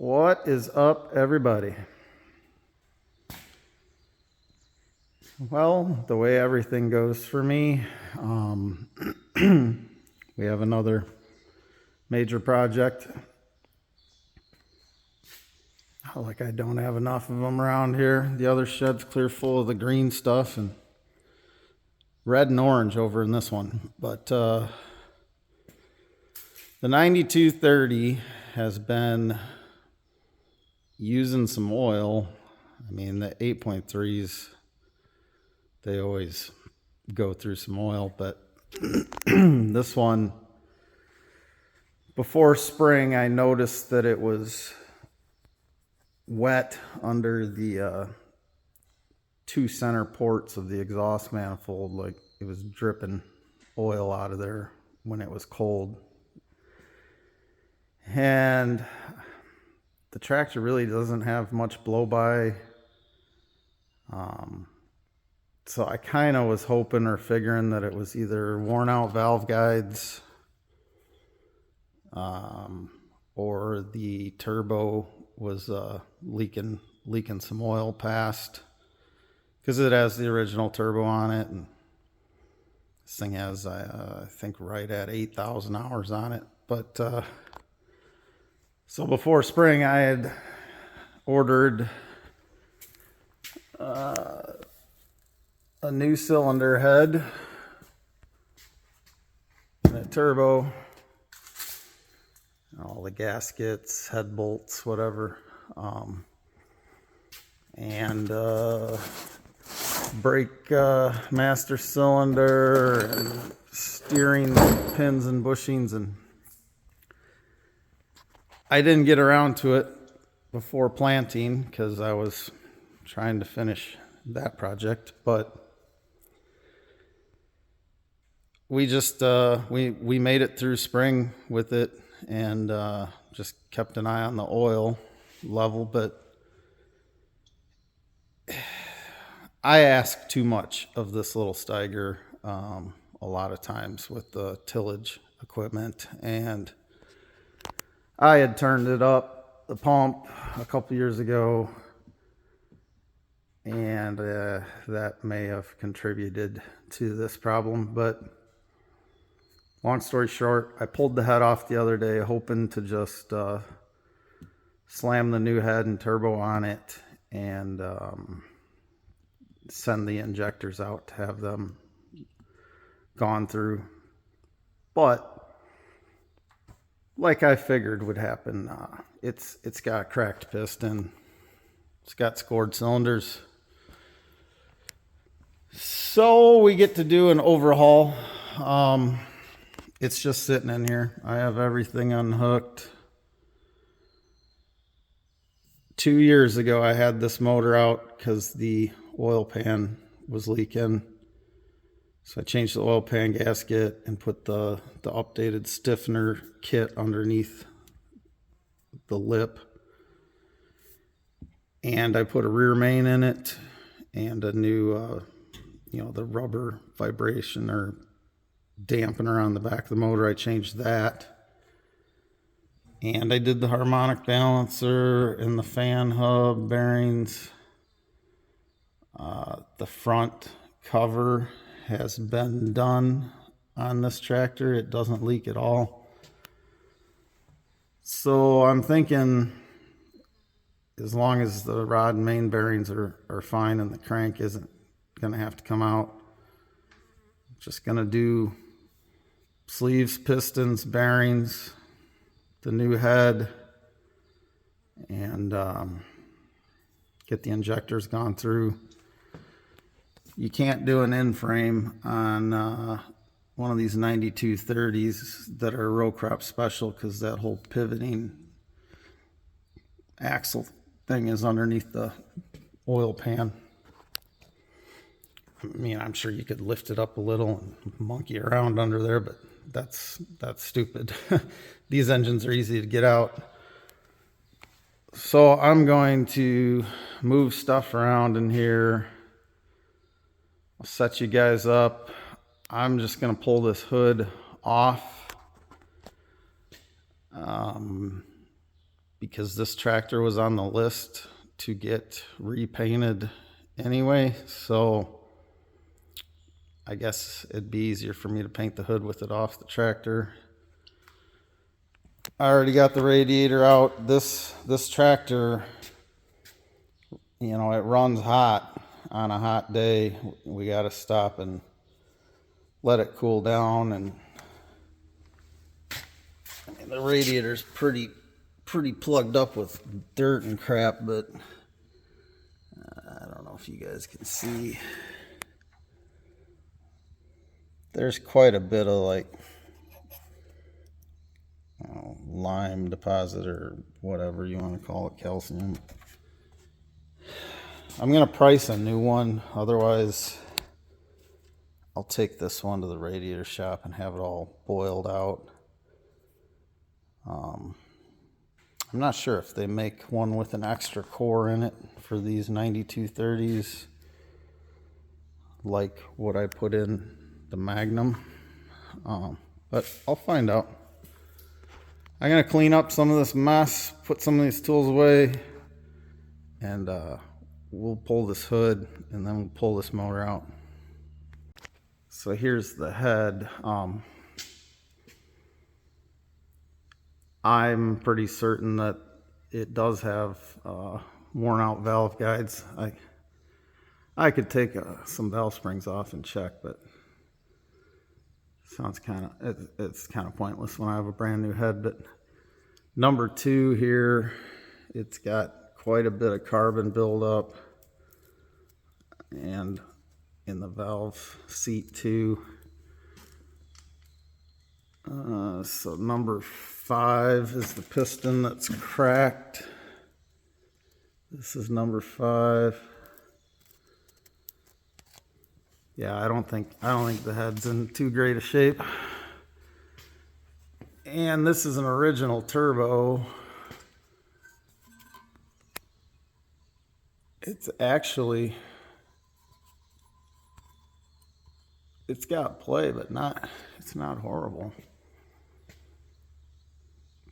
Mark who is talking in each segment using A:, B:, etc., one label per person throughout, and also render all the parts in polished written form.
A: What is up, everybody? Well, the way everything goes for me, we have another major project. Like I don't have enough of them around here. The other shed's clear full of the green stuff and red and orange over in this one. But the 9230 has been using some oil. I mean, the 8.3s, they always go through some oil, but this one, before spring, I noticed that it was wet under the two center ports of the exhaust manifold. Like it was dripping oil out of there when it was cold. And the tractor really doesn't have much blow by. So I kind of was hoping or figuring that it was either worn out valve guides or the turbo was leaking some oil past, because it has the original turbo on it, and this thing has I think right at 8,000 hours on it. But so before spring I had ordered a new cylinder head and a turbo, all the gaskets, head bolts, whatever, and brake master cylinder and steering pins and bushings. And I didn't get around to it before planting because I was trying to finish that project. But we just we made it through spring with it, and just kept an eye on the oil level. But I ask too much of this little steiger a lot of times with the tillage equipment, and I had turned it up, the pump, a couple years ago, and that may have contributed to this problem. But long story short, I pulled the head off the other day, hoping to just slam the new head and turbo on it and send the injectors out to have them gone through. But like I figured would happen, it's got a cracked piston, it's got scored cylinders. So we get to do an overhaul. It's just sitting in here. I have everything unhooked. 2 years ago, I had this motor out because the oil pan was leaking. So I changed the oil pan gasket and put the updated stiffener kit underneath the lip. And I put a rear main in it and a new, the rubber vibration or dampener on the back of the motor. I changed that. And I did the harmonic balancer and the fan hub bearings. The front cover has been done on this tractor. It doesn't leak at all. So I'm thinking, as long as the rod and main bearings are fine and the crank isn't going to have to come out, I'm just going to do sleeves, pistons, bearings, the new head, and get the injectors gone through. You can't do an end frame on one of these 9230s that are row crop special, because that whole pivoting axle thing is underneath the oil pan. I mean, I'm sure you could lift it up a little and monkey around under there, but that's stupid. These engines are easy to get out. So I'm going to move stuff around in here. I'll set you guys up. I'm just going to pull this hood off. because this tractor was on the list to get repainted anyway, so I guess it'd be easier for me to paint the hood with it off the tractor. I already got the radiator out. This tractor, you know, it runs hot on a hot day. We got to stop and let it cool down, and I mean, the radiator's pretty plugged up with dirt and crap, but I don't know if you guys can see. There's quite a bit of like lime deposit or whatever you want to call it, calcium. I'm going to price a new one, otherwise I'll take this one to the radiator shop and have it all boiled out. I'm not sure if they make one with an extra core in it for these 9230s, like what I put in the Magnum, but I'll find out. I'm going to clean up some of this mess, put some of these tools away, and we'll pull this hood and then we'll pull this motor out. So here's the head. I'm pretty certain that it does have worn out valve guides. I could take some valve springs off and check, but sounds it's kind of pointless when I have a brand new head. But number 2 here, it's got quite a bit of carbon buildup, and in the valve seat too. So number 5 is the piston that's cracked. This is number 5. Yeah, I don't think the head's in too great a shape. And this is an original turbo. It's got play, but it's not horrible.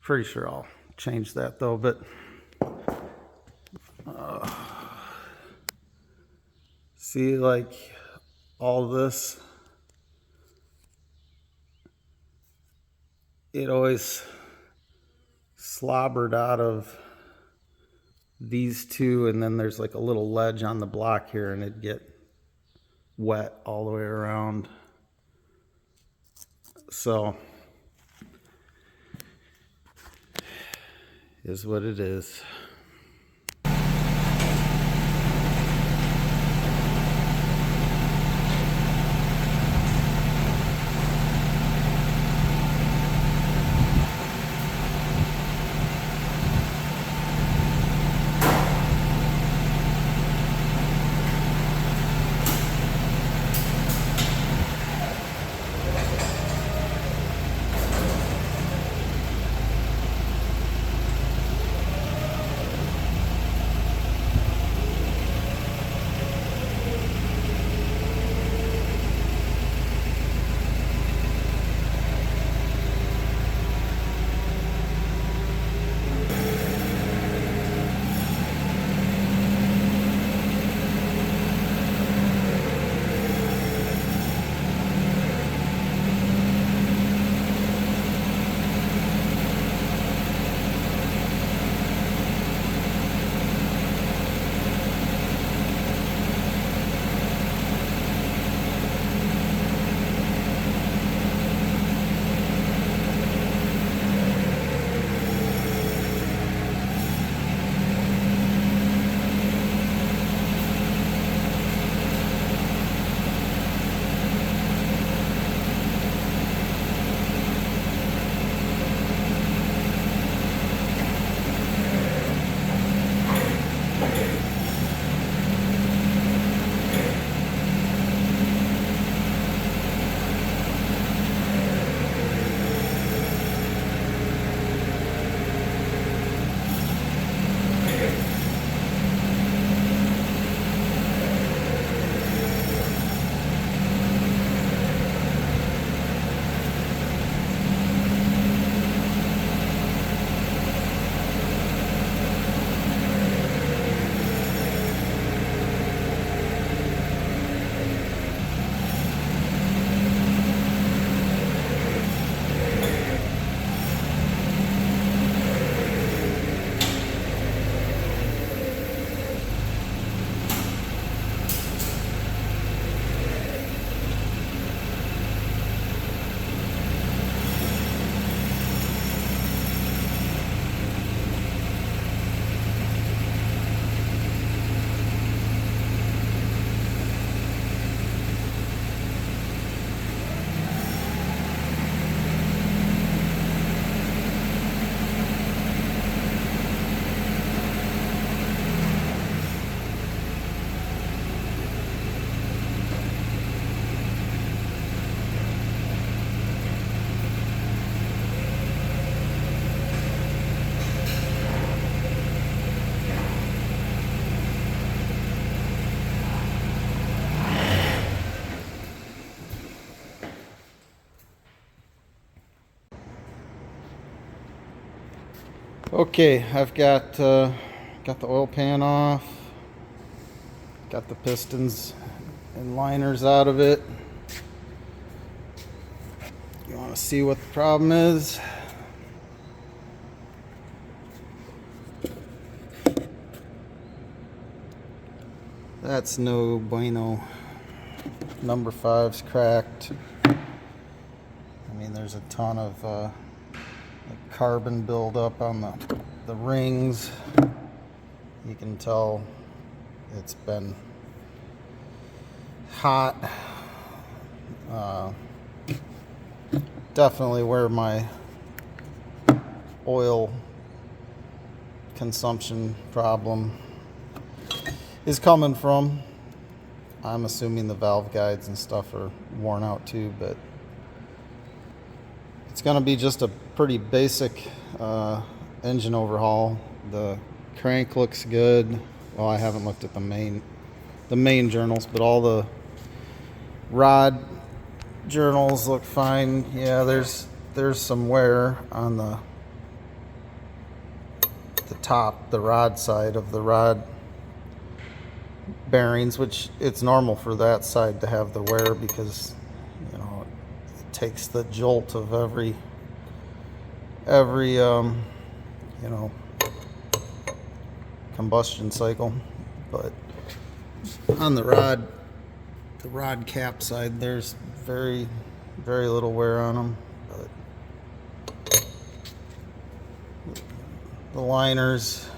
A: Pretty sure I'll change that though, but see, like all this, it always slobbered out of these two, and then there's like a little ledge on the block here, and it'd get wet all the way around. So is what it is. Okay, I've got the oil pan off, got the pistons and liners out of it. You want to see what the problem is? That's no bueno. Number 5's cracked. I mean, there's a ton of like carbon buildup on the rings. You can tell it's been hot. Definitely where my oil consumption problem is coming from. I'm assuming the valve guides and stuff are worn out too, but it's going to be just a pretty basic engine overhaul. The crank looks good. Well, I haven't looked at the main journals, but all the rod journals look fine. Yeah, there's some wear on the top, the rod side of the rod bearings, which it's normal for that side to have the wear because, you know, it takes the jolt of every you know, combustion cycle. But on the rod cap side, there's very little wear on them. But the liners,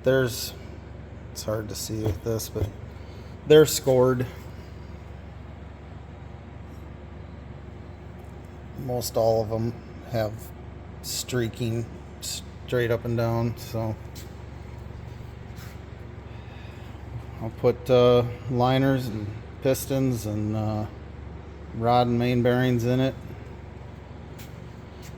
A: it's hard to see with this, but they're scored. Most all of them have streaking straight up and down, so I'll put liners and pistons and rod and main bearings in it.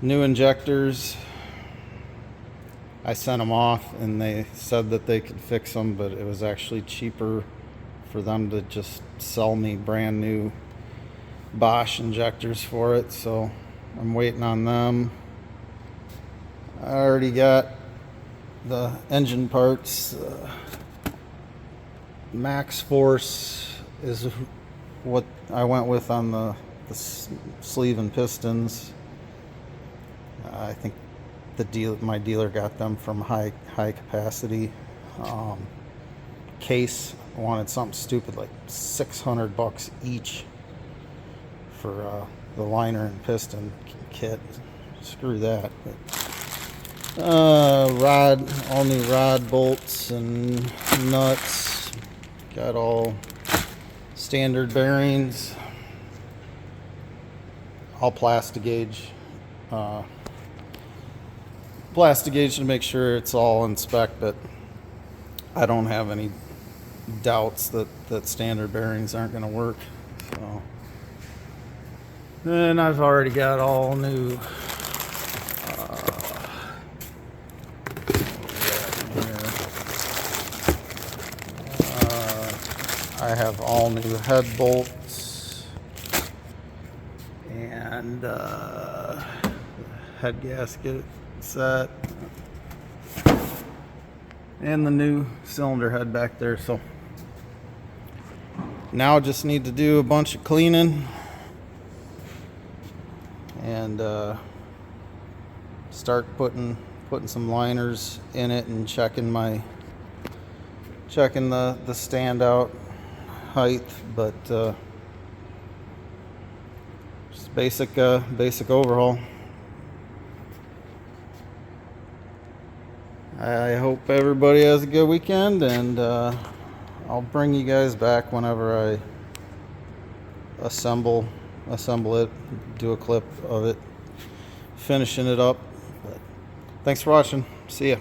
A: New injectors. I sent them off and they said that they could fix them, but it was actually cheaper for them to just sell me brand new Bosch injectors for it, so I'm waiting on them. I already got the engine parts. Max Force is what I went with on the sleeve and pistons. I think my dealer got them from high capacity. Case wanted something stupid like $600 each for the liner and piston kit. Screw that. But, all new rod bolts and nuts. Got all standard bearings. All Plastigauge. Plastigauge to make sure it's all in spec, but I don't have any doubts that standard bearings aren't going to work. So, and I've already got all new I have all new head bolts and head gasket set and the new cylinder head back there. So now I just need to do a bunch of cleaning and start putting some liners in it and checking the standout height, but just basic overhaul. I hope everybody has a good weekend, and I'll bring you guys back whenever I assemble it, do a clip of it finishing it up. But thanks for watching. See ya.